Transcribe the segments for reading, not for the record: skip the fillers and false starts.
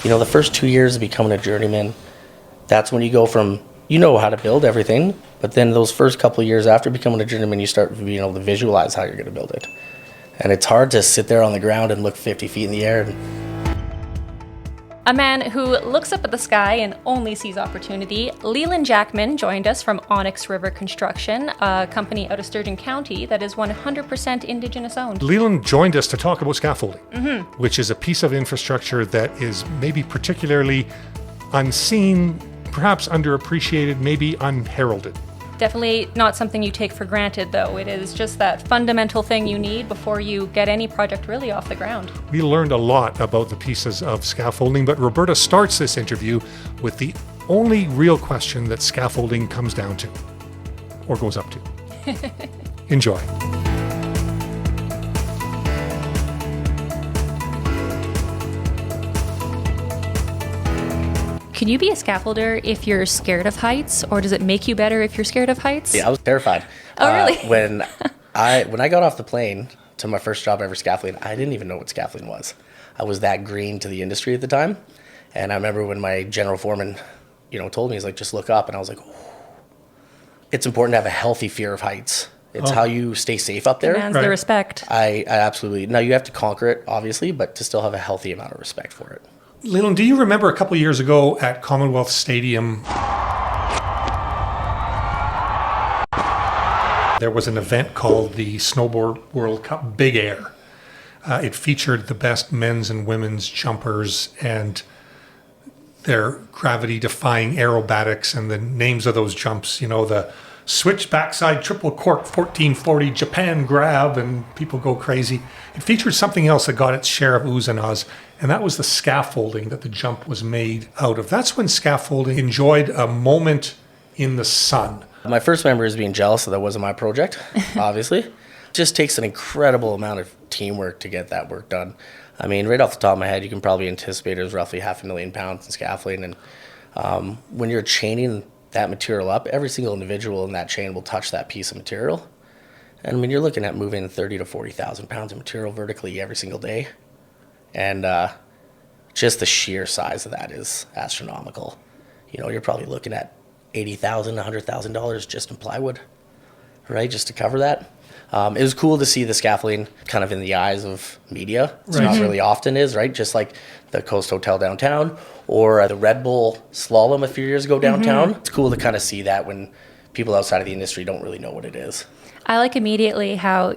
The first 2 years of becoming a journeyman, that's when you go from, you know how to build everything, but then those first couple of years after becoming a journeyman, you start being able to visualize how you're going to build it. And it's hard to sit there on the ground and look 50 feet in the air. A man who looks up at the sky and only sees opportunity, Leland Jackman joined us from Onex River Construction, a company out of Sturgeon County that is 100% Indigenous owned. Leland joined us to talk about scaffolding, which is a piece of infrastructure that is maybe particularly unseen, perhaps underappreciated, maybe unheralded. Definitely not something you take for granted, though. It is just that fundamental thing you need before you get any project really off the ground. We learned a lot about the pieces of scaffolding, but Roberta starts this interview with the only real question that scaffolding comes down to, or goes up to. Enjoy. Can you be a scaffolder if you're scared of heights, or does it make you better if you're scared of heights? Yeah, I was terrified. Oh, really? When I got off the plane to my first job ever scaffolding, I didn't even know what scaffolding was. I was that green to the industry at the time. And I remember when my general foreman, told me, he's like, just look up. And I was like, oh. It's important to have a healthy fear of heights. It's how you stay safe up there. Demands the respect. I absolutely, now you have to conquer it, obviously, but to still have a healthy amount of respect for it. Leland, do you remember a couple of years ago at Commonwealth Stadium, there was an event called the Snowboard World Cup Big Air. It featured the best men's and women's jumpers and their gravity-defying aerobatics and the names of those jumps, the switch backside triple cork 1440 Japan grab, and people go crazy. It featured something else that got its share of oohs and ahs, and that was the scaffolding that the jump was made out of. That's when scaffolding enjoyed a moment in the sun. My first memory is being jealous that wasn't my project, obviously. It just takes an incredible amount of teamwork to get that work done. I mean, right off the top of my head, you can probably anticipate it was roughly 500,000 pounds in scaffolding, and when you're chaining that material up, every single individual in that chain will touch that piece of material. And I mean, you're looking at moving 30 to 40,000 pounds of material vertically every single day. And just the sheer size of that is astronomical. You're probably looking at $80,000, $100,000 just in plywood, right? Just to cover that. It was cool to see the scaffolding kind of in the eyes of media. It's not really often is, right? Just like the Coast Hotel downtown or the Red Bull slalom a few years ago downtown. It's cool to kind of see that when people outside of the industry don't really know what it is. I like immediately how,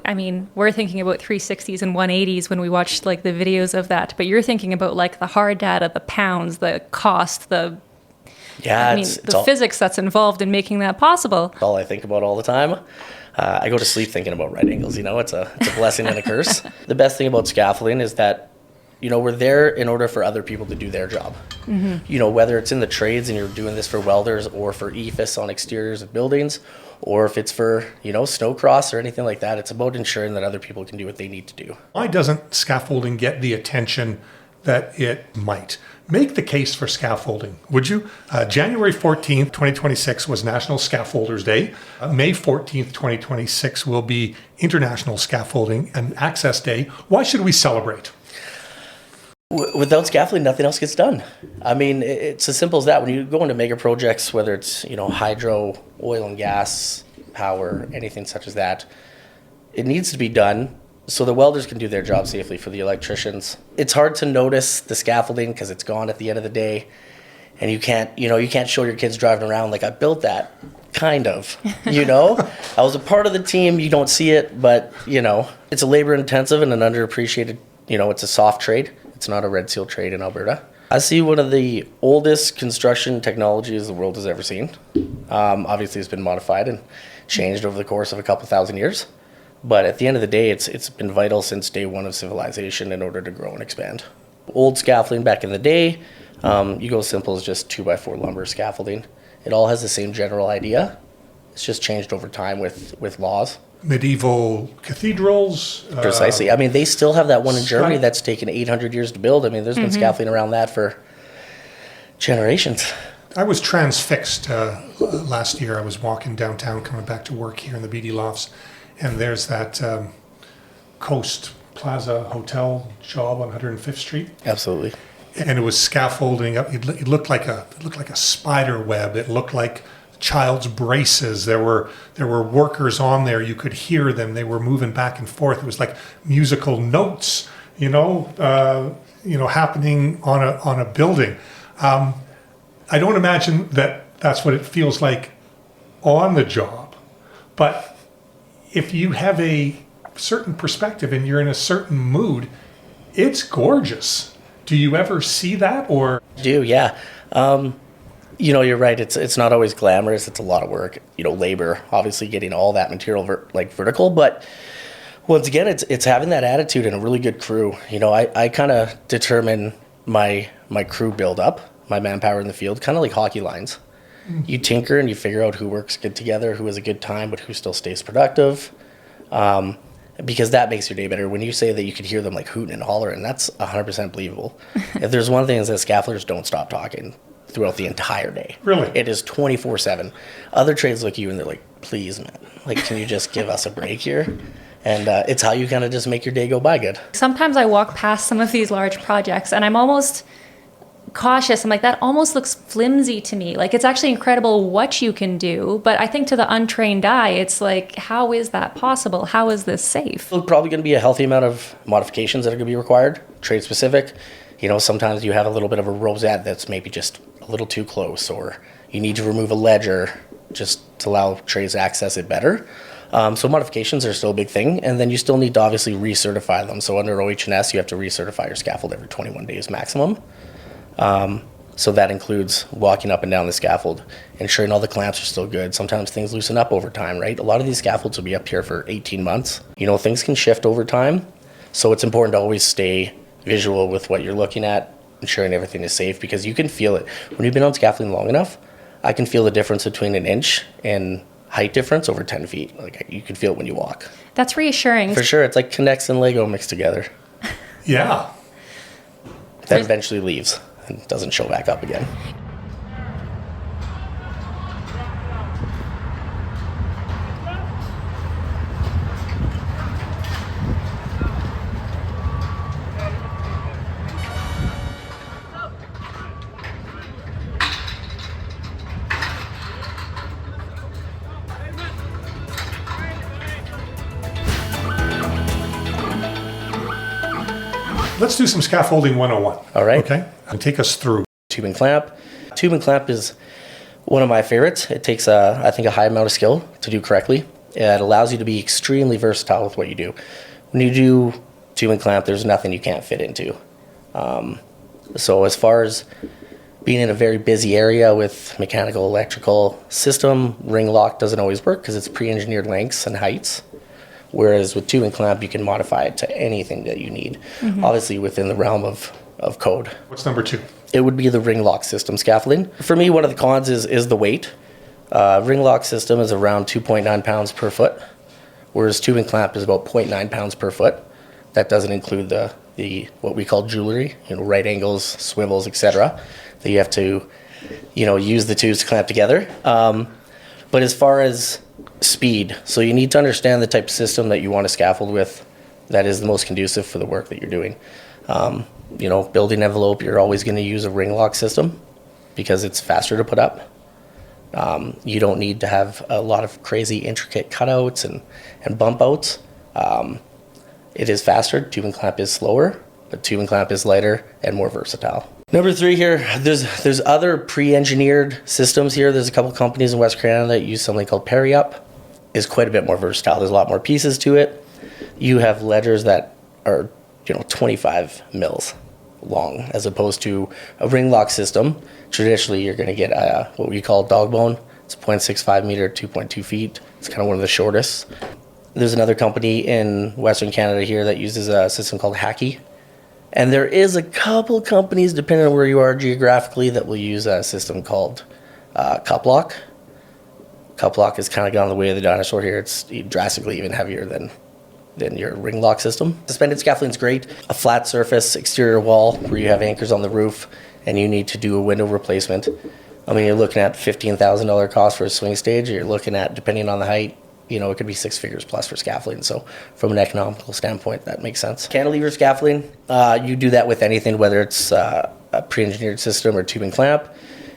we're thinking about 360s and 180s when we watch like the videos of that, but you're thinking about like the hard data, the pounds, the cost, the physics that's involved in making that possible. It's all I think about all the time. I go to sleep thinking about right angles, it's a blessing and a curse. The best thing about scaffolding is that, we're there in order for other people to do their job. Whether it's in the trades and you're doing this for welders or for EFIS on exteriors of buildings, or if it's for, snowcross or anything like that, it's about ensuring that other people can do what they need to do. Why doesn't scaffolding get the attention that it might? Make the case for scaffolding, would you? January 14th, 2026 was National Scaffolders Day. May 14th, 2026 will be International Scaffolding and Access Day. Why should we celebrate? Without scaffolding, nothing else gets done. It's as simple as that. When you go into mega projects, whether it's, hydro, oil and gas, power, anything such as that, it needs to be done so the welders can do their job safely for the electricians. It's hard to notice the scaffolding because it's gone at the end of the day, and you can't show your kids driving around like I built that, kind of, I was a part of the team. You don't see it, but it's a labor intensive and an underappreciated, it's a soft trade. It's not a red seal trade in Alberta. I see one of the oldest construction technologies the world has ever seen. Obviously it's been modified and changed over the course of a couple thousand years. But at the end of the day, it's been vital since day one of civilization in order to grow and expand. Old scaffolding back in the day, you go simple as just 2x4 lumber scaffolding. It all has the same general idea. It's just changed over time with laws. Medieval cathedrals. Precisely. They still have that one in Germany that's taken 800 years to build. There's been scaffolding around that for generations. I was transfixed last year. I was walking downtown coming back to work here in the BD Lofts, and there's that Coast Plaza Hotel job on 105th Street. Absolutely. and it was scaffolding up. It looked like a spider web. It looked like child's braces. There were workers on there. You could hear them. They were moving back and forth. It was like musical notes, happening on a building. I don't imagine that that's what it feels like on the job, but if you have a certain perspective and you're in a certain mood, it's gorgeous. Do you ever see that, or? Yeah. You're right. It's not always glamorous. It's a lot of work. Labor, obviously getting all that material vertical. But once again, it's having that attitude and a really good crew. I kind of determine my crew build up, my manpower in the field, kind of like hockey lines. You tinker and you figure out who works good together, who has a good time, but who still stays productive. Because that makes your day better. When you say that you could hear them like hooting and hollering, that's 100% believable. If there's one thing is that scaffolders don't stop talking throughout the entire day. Really? It is 24/7. Other trades look at you and they're like, please, man, can you just give us a break here? And it's how you kind of just make your day go by good. Sometimes I walk past some of these large projects and I'm almost cautious. I'm like, that almost looks flimsy to me. Like, it's actually incredible what you can do, but I think to the untrained eye, it's like, how is that possible? How is this safe? There's probably going to be a healthy amount of modifications that are going to be required, trade specific. Sometimes you have a little bit of a rosette that's maybe just a little too close, or you need to remove a ledger just to allow trades to access it better. So modifications are still a big thing, and then you still need to obviously recertify them. So under OH&S, you have to recertify your scaffold every 21 days maximum. So that includes walking up and down the scaffold, ensuring all the clamps are still good. Sometimes things loosen up over time, right? A lot of these scaffolds will be up here for 18 months. Things can shift over time. So it's important to always stay visual with what you're looking at, ensuring everything is safe, because you can feel it. When you've been on scaffolding long enough, I can feel the difference between an inch and height difference over 10 feet. Like, you can feel it when you walk. That's reassuring. For sure. It's like Connects and Lego mixed together. Yeah. That eventually leaves and doesn't show back up again. Let's do some scaffolding 101. All right. Okay. And take us through. Tube and clamp. Tube and clamp is one of my favorites. It takes, I think, a high amount of skill to do correctly. It allows you to be extremely versatile with what you do. When you do tube and clamp, there's nothing you can't fit into. So as far as being in a very busy area with mechanical, electrical system, ring lock doesn't always work because it's pre-engineered lengths and heights. Whereas with tube and clamp, you can modify it to anything that you need, obviously within the realm of code. What's number 2? It would be the ring lock system scaffolding. For me, one of the cons is the weight. Ring lock system is around 2.9 pounds per foot, whereas tube and clamp is about 0.9 pounds per foot. That doesn't include the what we call jewelry, right angles, swivels, etc. That you have to, use the tubes to clamp together. But as far as speed, so you need to understand the type of system that you want to scaffold with that is the most conducive for the work that you're doing. Building envelope, you're always going to use a ring lock system because it's faster to put up. You don't need to have a lot of crazy intricate cutouts and bump outs. It is faster. Tube and clamp is slower, but tube and clamp is lighter and more versatile. Number 3 here, there's other pre-engineered systems here. There's a couple companies in West Canada that use something called Perry-Up. Is quite a bit more versatile. There's a lot more pieces to it. You have ledgers that are 25 mils long, as opposed to a ring lock system. Traditionally, you're going to get what we call dog bone. It's 0.65 meter, 2.2 feet. It's kind of one of the shortest. There's another company in Western Canada here that uses a system called Hacky. And there is a couple companies, depending on where you are geographically, that will use a system called cuplock. Cuplock has kind of gone the way of the dinosaur here. It's drastically even heavier than your ring lock system. Suspended scaffolding is great. A flat surface exterior wall where you have anchors on the roof and you need to do a window replacement. I mean, you're looking at $15,000 cost for a swing stage. You're looking at, depending on the height, it could be 6 figures plus for scaffolding. So from an economical standpoint, that makes sense. Cantilever scaffolding, you do that with anything, whether it's a pre-engineered system or tube and clamp.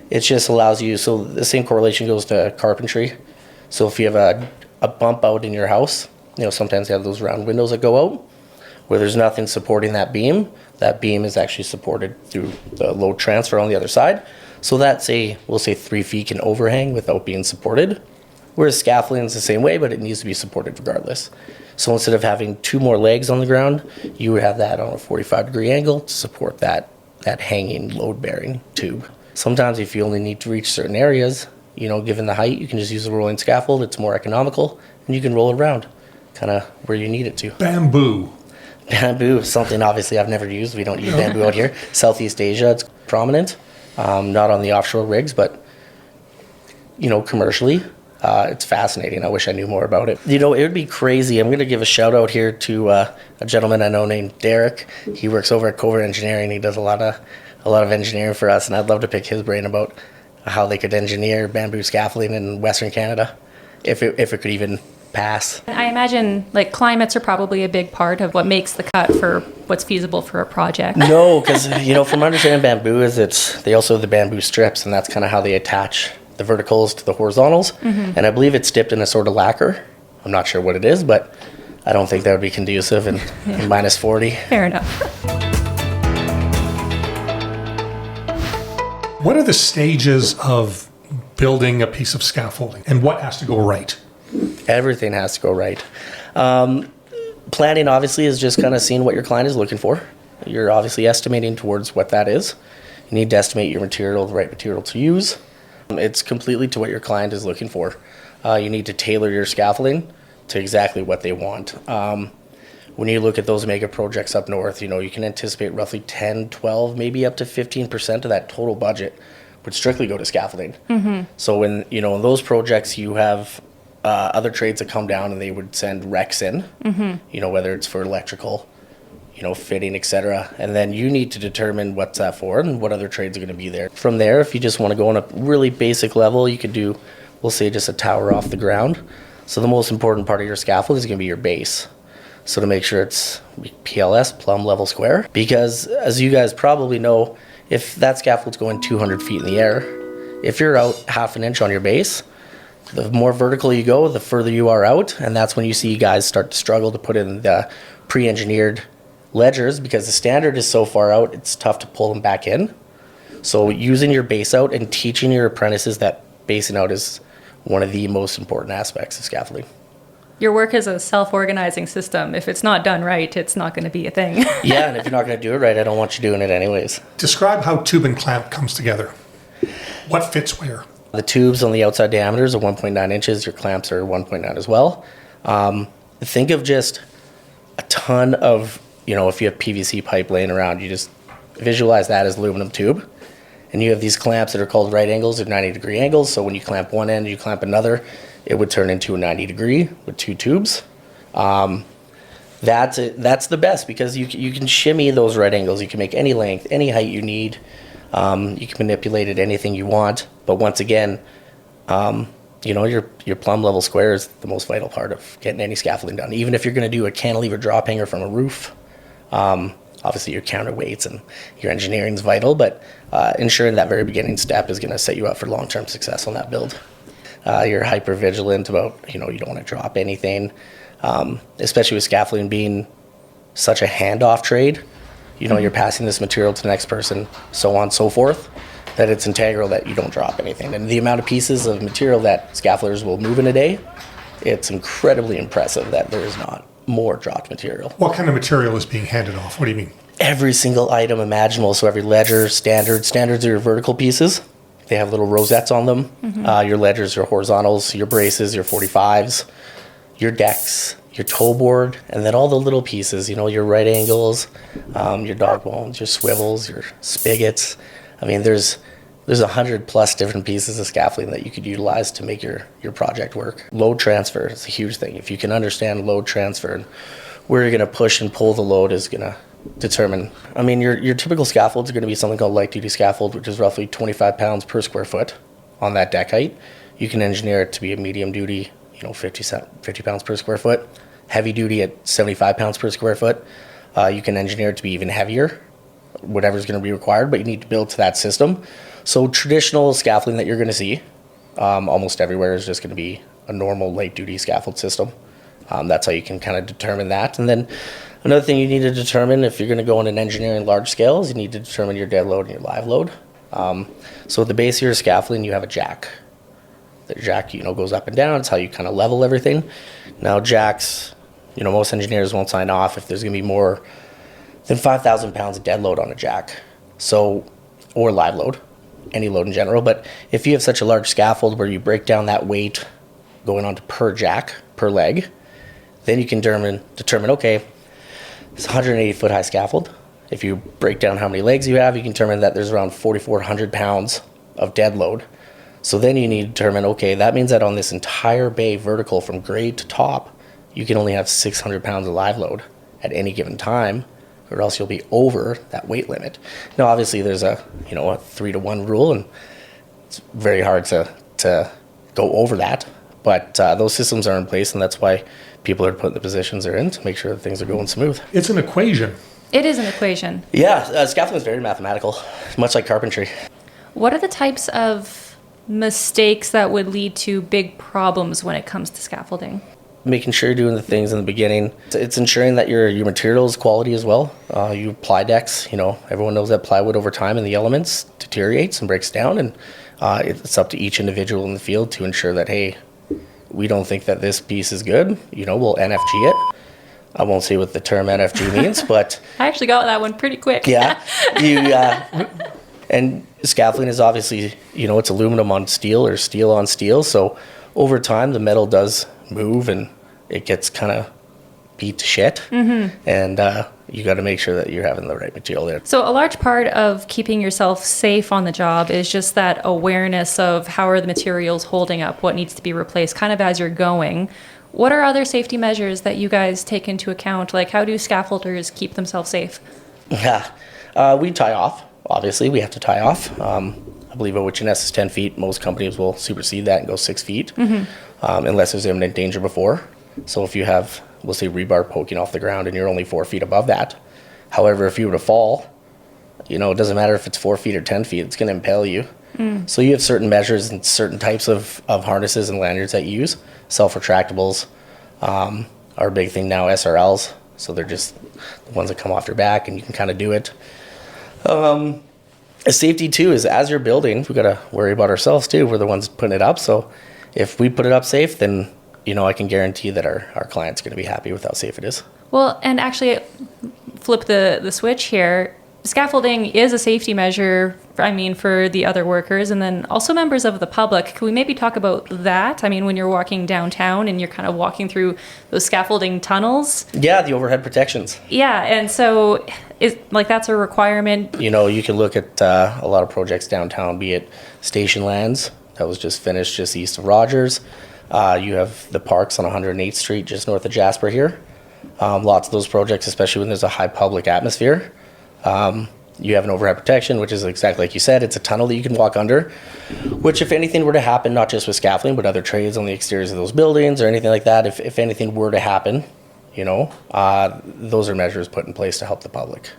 It just allows you, so the same correlation goes to carpentry. So if you have a bump out in your house, sometimes you have those round windows that go out, where there's nothing supporting that beam is actually supported through the load transfer on the other side. So that's we'll say 3 feet can overhang without being supported. Whereas scaffolding is the same way, but it needs to be supported regardless. So instead of having 2 more legs on the ground, you would have that on a 45-degree angle to support that hanging load-bearing tube. Sometimes if you only need to reach certain areas, given the height, you can just use a rolling scaffold. It's more economical, and you can roll it around kind of where you need it to. Bamboo is something obviously I've never used. We don't use bamboo out here. Southeast Asia, it's prominent. Not on the offshore rigs, but, commercially. It's fascinating. I wish I knew more about it. It would be crazy. I'm going to give a shout out here to a gentleman I know named Derek. He works over at Covert Engineering. He does a lot of engineering for us, and I'd love to pick his brain about how they could engineer bamboo scaffolding in Western Canada, if it could even pass. I imagine climates are probably a big part of what makes the cut for what's feasible for a project. No, because from understanding bamboo is they also have the bamboo strips, and that's kind of how they attach the verticals to the horizontals. Mm-hmm. And I believe it's dipped in a sort of lacquer. I'm not sure what it is, but I don't think that would be conducive in minus 40. Fair enough. What are the stages of building a piece of scaffolding, and what has to go right? Everything has to go right. Planning obviously is just kind of seeing what your client is looking for. You're obviously estimating towards what that is. You need to estimate your material, the right material to use. It's completely to what your client is looking for. You need to tailor your scaffolding to exactly what they want. When you look at those mega projects up north, you can anticipate roughly 10, 12, maybe up to 15% of that total budget would strictly go to scaffolding. Mm-hmm. So when, in those projects, you have other trades that come down and they would send recs in, mm-hmm. Whether it's for electrical, fitting, etc. And then you need to determine what's that for and what other trades are going to be there. From there, if you just want to go on a really basic level, you could do, we'll say, just a tower off the ground. So the most important part of your scaffold is going to be your base. So to make sure it's PLS, plumb level square, because as you guys probably know, if that scaffold's going 200 feet in the air, if you're out half an inch on your base, the more vertical you go, the further you are out. And that's when you see guys start to struggle to put in the pre-engineered ledgers, because the standard is so far out, it's tough to pull them back in. So using your base out and teaching your apprentices that basing out is one of the most important aspects of scaffolding. Your work is a self-organizing system. If it's not done right, it's not going to be a thing. Yeah, and if you're not going to do it right, I don't want you doing it anyways. Describe how tube and clamp comes together. What fits where? The tubes on the outside diameters are 1.9 inches. Your clamps are 1.9 as well. Think of just a ton of, if you have PVC pipe laying around, you just visualize that as aluminum tube. And you have these clamps that are called right angles or 90-degree angles. So when you clamp one end, you clamp another, it would turn into a 90-degree with 2 tubes. That's the best, because you can shimmy those right angles. You can make any length, any height you need. You can manipulate it anything you want. But once again, your plumb level square is the most vital part of getting any scaffolding done. Even if you're going to do a cantilever drop hanger from a roof, obviously your counterweights and your engineering is vital, but ensuring that very beginning step is going to set you up for long-term success on that build. You're hyper vigilant about, you don't want to drop anything, especially with scaffolding being such a handoff trade. You're passing this material to the next person, so on and so forth, that it's integral that you don't drop anything. And the amount of pieces of material that scaffolders will move in a day, it's incredibly impressive that there is not more dropped material. What kind of material is being handed off? What do you mean? Every single item imaginable. So every ledger, standards are your vertical pieces. They have little rosettes on them. Mm-hmm. Your ledgers, your horizontals, your braces, your 45s, your decks, your toe board, and then all the little pieces, your right angles, your dog bones, your swivels, your spigots. I mean, there's 100+ different pieces of scaffolding that you could utilize to make your project work. Load transfer is a huge thing. If you can understand load transfer and where you're going to push and pull the load is going to determine. I mean, your typical scaffold is going to be something called light duty scaffold, which is roughly 25 pounds per square foot on that deck height. You can engineer it to be a medium duty, 50 pounds per square foot. Heavy duty at 75 pounds per square foot. You can engineer it to be even heavier. whatever's going to be required, but you need to build to that system. So traditional scaffolding that you're going to see almost everywhere is just going to be a normal light duty scaffold system. That's how you can kind of determine that. And then another thing you need to determine if you're going to go on an engineering large scale is you need to determine your dead load and your live load. So at the base of your scaffolding, you have a jack. The jack, goes up and down. It's how you kind of level everything. Now jacks, most engineers won't sign off if there's going to be more than 5,000 pounds of dead load on a jack. So, or live load, any load in general. But if you have such a large scaffold where you break down that weight going on to per jack, per leg, then you can determine, okay, it's a 180 foot high scaffold. If you break down how many legs you have, you can determine that there's around 4,400 pounds of dead load. So then you need to determine, okay, that means that on this entire bay vertical from grade to top, you can only have 600 pounds of live load at any given time, or else you'll be over that weight limit. Now, obviously, there's a 3-to-1 rule, and it's very hard to go over that. But those systems are in place, and that's why people are put in the positions they're in to make sure that things are going smooth. It's an equation. It is an equation. Yeah, scaffolding is very mathematical, much like carpentry. What are the types of mistakes that would lead to big problems when it comes to scaffolding? Making sure you're doing the things in the beginning. It's ensuring that your material is quality as well. You ply decks, everyone knows that plywood over time in the elements deteriorates and breaks down, and it's up to each individual in the field to ensure that, hey, we don't think that this piece is good. We'll NFG it. I won't say what the term NFG means, but I actually got that one pretty quick. Yeah, and scaffolding is obviously, it's aluminum on steel or steel on steel. So over time, the metal does move and it gets kind of beat to shit. Mm-hmm. And you got to make sure that you're having the right material there. So a large part of keeping yourself safe on the job is just that awareness of how are the materials holding up, what needs to be replaced kind of as you're going. What are other safety measures that you guys take into account? Like, how do scaffolders keep themselves safe? Yeah, we tie off. Obviously, we have to tie off. I believe a witch-nest is 10 feet. Most companies will supersede that and go 6 feet, unless there's imminent danger before. So if you have, we'll say, rebar poking off the ground and you're only 4 feet above that. However, if you were to fall, it doesn't matter if it's 4 feet or 10 feet, it's going to impale you. So you have certain measures and certain types of harnesses and lanyards that you use. Self-retractables are a big thing now, SRLs. So they're just the ones that come off your back and you can kind of do it. Safety too is as you're building, we got to worry about ourselves too. We're the ones putting it up. So if we put it up safe, then, I can guarantee that our client's going to be happy with how safe it is. Well, and actually flip the switch here. Scaffolding is a safety measure, for the other workers and then also members of the public. Can we maybe talk about that? When you're walking downtown and you're kind of walking through those scaffolding tunnels. Yeah, the overhead protections. Yeah, and so that's a requirement. You can look at a lot of projects downtown, be it Station Lands, that was just finished just east of Rogers. You have the parks on 108th Street, just north of Jasper here. Lots of those projects, especially when there's a high public atmosphere. You have an overhead protection, which is exactly like you said. It's a tunnel that you can walk under, which if anything were to happen, not just with scaffolding, but other trades on the exteriors of those buildings or anything like that, if anything were to happen, those are measures put in place to help the public.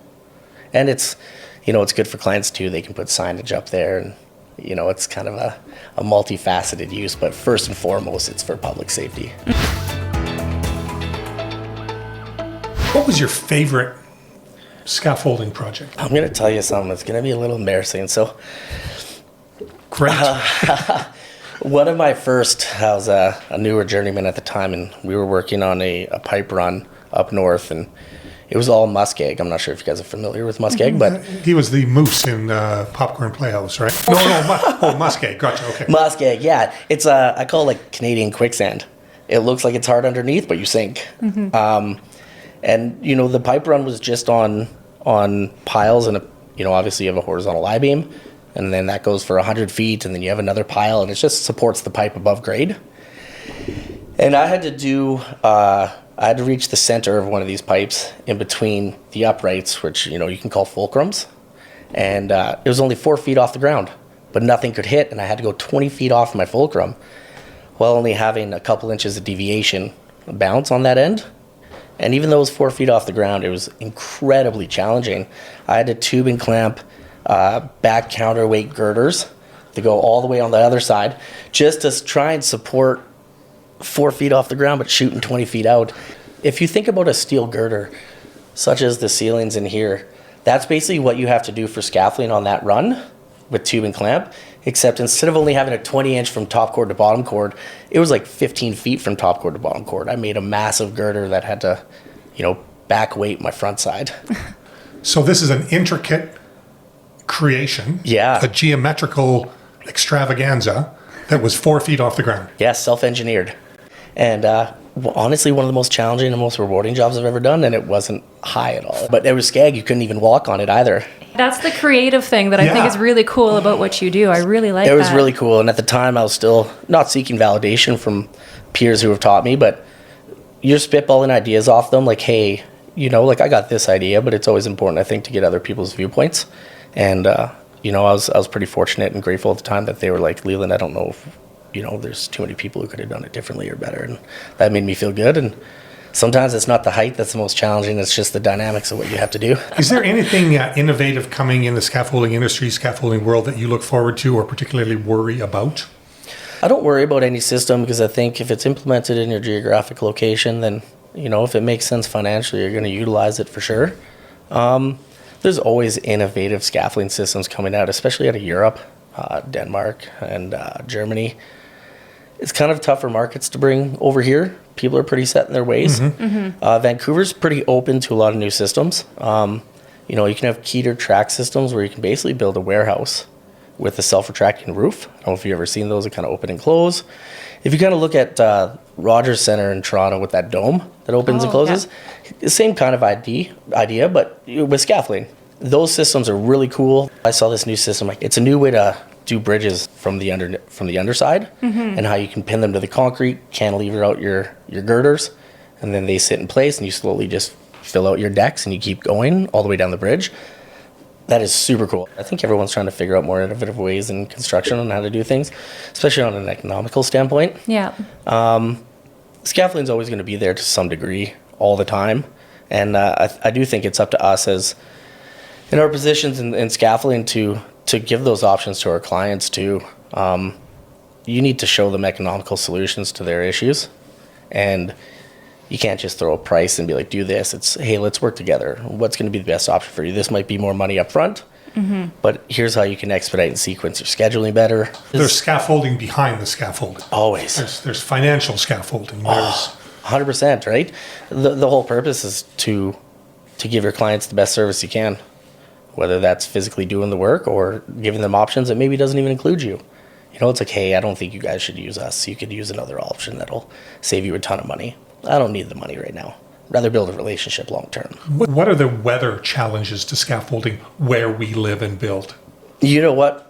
And it's, it's good for clients too. They can put signage up there and, it's kind of a multifaceted use, but first and foremost, it's for public safety. What was your favorite scaffolding project? I'm going to tell you something that's going to be a little embarrassing. So, great. One of my first, I was a newer journeyman at the time, and we were working on a pipe run up north, and it was all muskeg. I'm not sure if you guys are familiar with muskeg, but he was the moose in Popcorn Playhouse, right? No, muskeg. Gotcha. Okay. Muskeg, yeah. It's I call it like Canadian quicksand. It looks like it's hard underneath, but you sink. Mm-hmm. And the pipe run was just on piles, and obviously you have a horizontal I-beam, and then that goes for 100 feet, and then you have another pile, and it just supports the pipe above grade. And I had to reach the center of one of these pipes in between the uprights, which you can call fulcrums, and it was only 4 feet off the ground, but nothing could hit, and I had to go 20 feet off my fulcrum, while only having a couple inches of deviation bounce on that end. And even though it was 4 feet off the ground, it was incredibly challenging. I had to tube and clamp back counterweight girders to go all the way on the other side just to try and support 4 feet off the ground, but shooting 20 feet out. If you think about a steel girder, such as the ceilings in here, that's basically what you have to do for scaffolding on that run with tube and clamp, except instead of only having a 20-inch from top cord to bottom cord, it was like 15 feet from top cord to bottom cord. I made a massive girder that had to, back weight my front side. So this is an intricate creation. Yeah. A geometrical extravaganza that was 4 feet off the ground. Yeah, self-engineered. And honestly, one of the most challenging and most rewarding jobs I've ever done, and it wasn't high at all. But it was skag. You couldn't even walk on it either. That's the creative thing that I think is really cool about what you do. I really like that. It was really cool. And at the time, I was still not seeking validation from peers who have taught me, but you're spitballing ideas off them like, hey, I got this idea, but it's always important, I think, to get other people's viewpoints. And, I was pretty fortunate and grateful at the time that they were like, Leland, I don't know if, there's too many people who could have done it differently or better. And that made me feel good. And sometimes it's not the height that's the most challenging. It's just the dynamics of what you have to do. Is there anything innovative coming in the scaffolding industry, scaffolding world that you look forward to or particularly worry about? I don't worry about any system because I think if it's implemented in your geographic location, then, if it makes sense financially, you're going to utilize it for sure. There's always innovative scaffolding systems coming out, especially out of Europe, Denmark, and Germany. It's kind of tougher markets to bring over here. People are pretty set in their ways. Vancouver's pretty open to a lot of new systems. You can have keter track systems where you can basically build a warehouse with a self-retracting roof. I don't know if you've ever seen those that kind of open and close. If you kind of look at Rogers Centre in Toronto with that dome that opens and closes, the same kind of idea, but with scaffolding. Those systems are really cool. I saw this new system. It's a new way to do bridges from the underside, and how you can pin them to the concrete, cantilever out your girders, and then they sit in place, and you slowly just fill out your decks, and you keep going all the way down the bridge. That is super cool. I think everyone's trying to figure out more innovative ways in construction on how to do things, especially on an economical standpoint. Yeah. Scaffolding's always going to be there to some degree all the time, and I do think it's up to us as in our positions in scaffolding to give those options to our clients too. You need to show them economical solutions to their issues, and you can't just throw a price and be like, do this. It's, hey, let's work together. What's going to be the best option for you? This might be more money up front, but here's how you can expedite and sequence your scheduling better. There's scaffolding behind the scaffolding. Always. There's financial scaffolding. There's 100%, right? The whole purpose is to give your clients the best service you can, whether that's physically doing the work or giving them options that maybe doesn't even include you. It's like, hey, I don't think you guys should use us. You could use another option that'll save you a ton of money. I don't need the money right now. Rather build a relationship long term. What are the weather challenges to scaffolding where we live and build? You know what?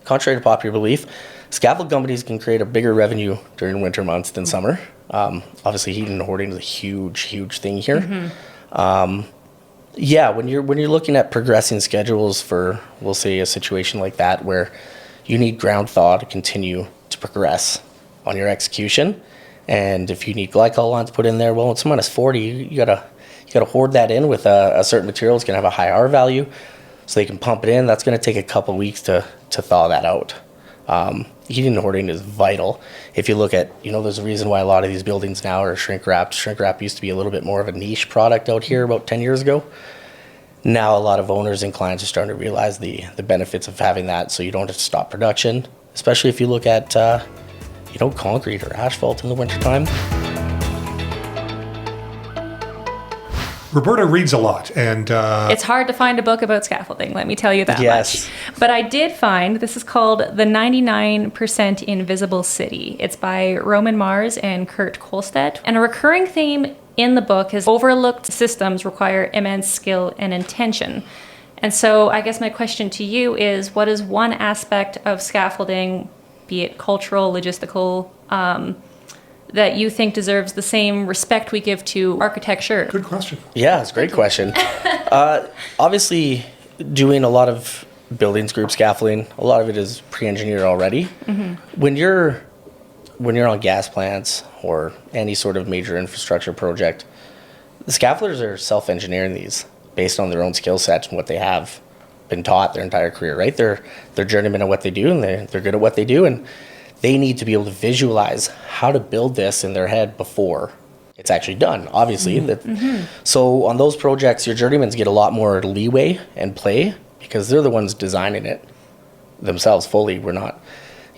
Contrary to popular belief, scaffold companies can create a bigger revenue during winter months than summer. Obviously, heating and hoarding is a huge thing here. Yeah, when you're looking at progressing schedules for, we'll say, a situation like that where you need ground thaw to continue to progress on your execution, and if you need glycol lines put in there, well, it's minus 40. You gotta hoard that in with a certain material. It's gonna have a high R value, so they can pump it in. That's gonna take a couple weeks to thaw that out. Heating and hoarding is vital. If you look at, there's a reason why a lot of these buildings now are shrink wrapped. Shrink wrap used to be a little bit more of a niche product out here about 10 years ago. Now a lot of owners and clients are starting to realize the benefits of having that, so you don't have to stop production, especially if you look at, concrete or asphalt in the wintertime. Roberta reads a lot, and it's hard to find a book about scaffolding, let me tell you that Yes. much. But I did find, this is called The 99% Invisible City. It's by Roman Mars and Kurt Kolstedt. And a recurring theme in the book is overlooked systems require immense skill and intention. And so I guess my question to you is, what is one aspect of scaffolding, be it cultural, logistical, that you think deserves the same respect we give to architecture? Good question. Yeah, it's a great question. Obviously, doing a lot of buildings group scaffolding, a lot of it is pre-engineered already. When you're on gas plants or any sort of major infrastructure project, The scaffolders are self-engineering these based on their own skill sets and what they have been taught their entire career, right? They're journeymen at what they do, and they're good at what they do, and they need to be able to visualize how to build this in their head before it's actually done, obviously. So on those projects, your journeymans get a lot more leeway and play because they're the ones designing it themselves fully. We're not,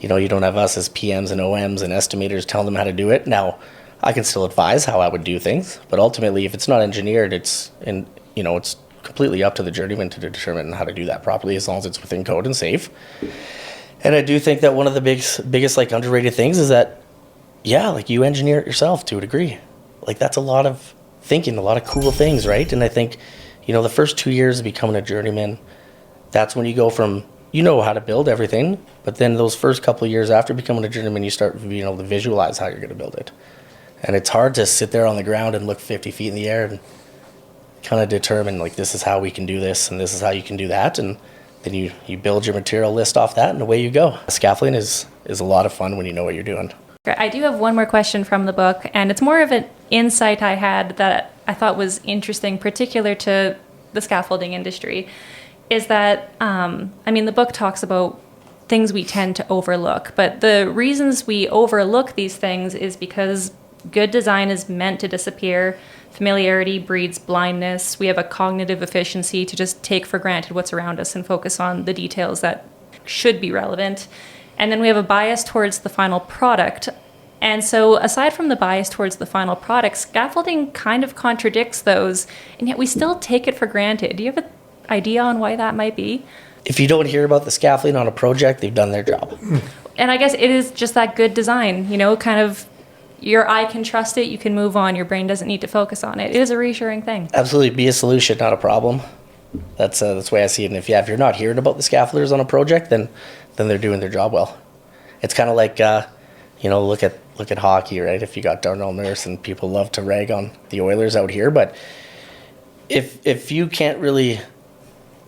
you don't have us as PMs and OMs and estimators telling them how to do it. Now, I can still advise how I would do things, but ultimately, if it's not engineered, it's completely up to the journeyman to determine how to do that properly, as long as it's within code and safe. And I do think that one of the biggest like underrated things is that, like you engineer it yourself to a degree. Like that's a lot of thinking, a lot of cool things, right? And I think, the first 2 years of becoming a journeyman, that's when you go from, how to build everything, but then those first couple of years after becoming a journeyman, you start being able to visualize how you're going to build it. And it's hard to sit there on the ground and look 50 feet in the air and kind of determine, like, this is how we can do this and this is how you can do that. And then you build your material list off that and away you go. Scaffolding is a lot of fun when you know what you're doing. I do have one more question from the book, and it's more of an insight I had that I thought was interesting, particular to the scaffolding industry, is that, the book talks about things we tend to overlook, but the reasons we overlook these things is because good design is meant to disappear. Familiarity breeds blindness. We have a cognitive efficiency to just take for granted what's around us and focus on the details that should be relevant. And then we have a bias towards the final product. And so aside from the bias towards the final product, scaffolding kind of contradicts those, and yet we still take it for granted. Do you have an idea on why that might be? If you don't hear about the scaffolding on a project, they've done their job. And I guess it is just that good design, kind of your eye can trust it, you can move on, your brain doesn't need to focus on it. It is a reassuring thing. Absolutely, be a solution, not a problem. That's the way I see it. And if you're not hearing about the scaffolders on a project, then they're doing their job well. It's kind of like look at hockey, right? If you got Darnell Nurse, and people love to rag on the Oilers out here, but if you can't really,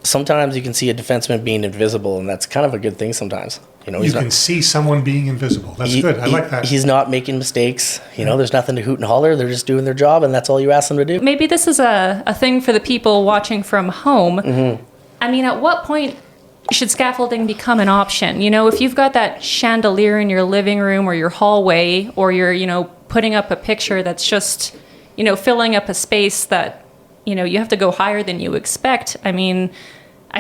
sometimes you can see a defenseman being invisible, and that's kind of a good thing sometimes. You can see someone being invisible. That's good. I like that. He's not making mistakes. There's nothing to hoot and holler. They're just doing their job, and that's all you ask them to do. Maybe this is a thing for the people watching from home. At what point should scaffolding become an option? If you've got that chandelier in your living room or your hallway, or you're, putting up a picture that's just, filling up a space that, you have to go higher than you expect. I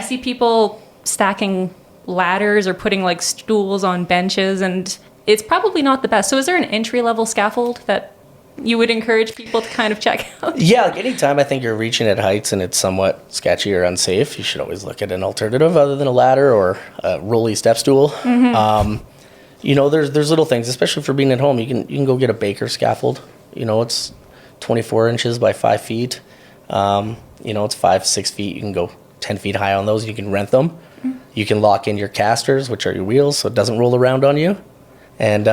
see people stacking ladders or putting like stools on benches, and it's probably not the best. So is there an entry-level scaffold that you would encourage people to kind of check out? Yeah, like anytime I think you're reaching at heights and it's somewhat sketchy or unsafe, you should always look at an alternative other than a ladder or a rolly step stool. There's little things, especially for being at home. You can go get a Baker scaffold. It's 24 inches by 5 feet. It's 5-6 feet. You can go 10 feet high on those. You can rent them. You can lock in your casters, which are your wheels, so it doesn't roll around on you. And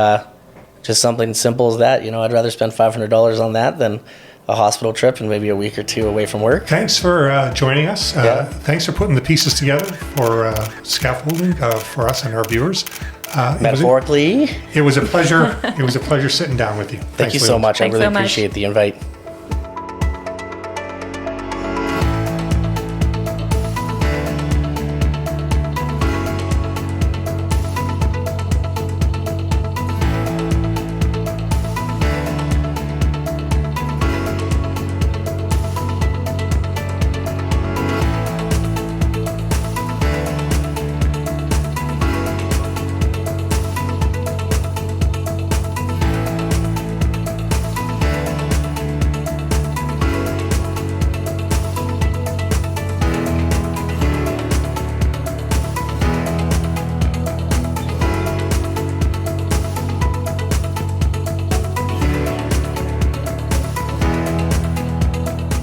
just something simple as that. I'd rather spend $500 on that than a hospital trip and maybe a week or two away from work. Thanks for joining us. Thanks for putting the pieces together for scaffolding for us and our viewers. Metaphorically. It was a pleasure. It was a pleasure sitting down with you. Thank you so much. I really appreciate the invite.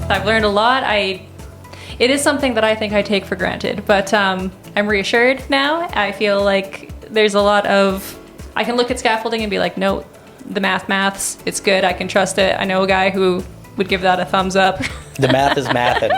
I've learned a lot. It is something that I think I take for granted, but I'm reassured now. I feel like there's a lot of, I can look at scaffolding and be like, no, the maths, it's good. I can trust it. I know a guy who would give that a thumbs up. The math is math, and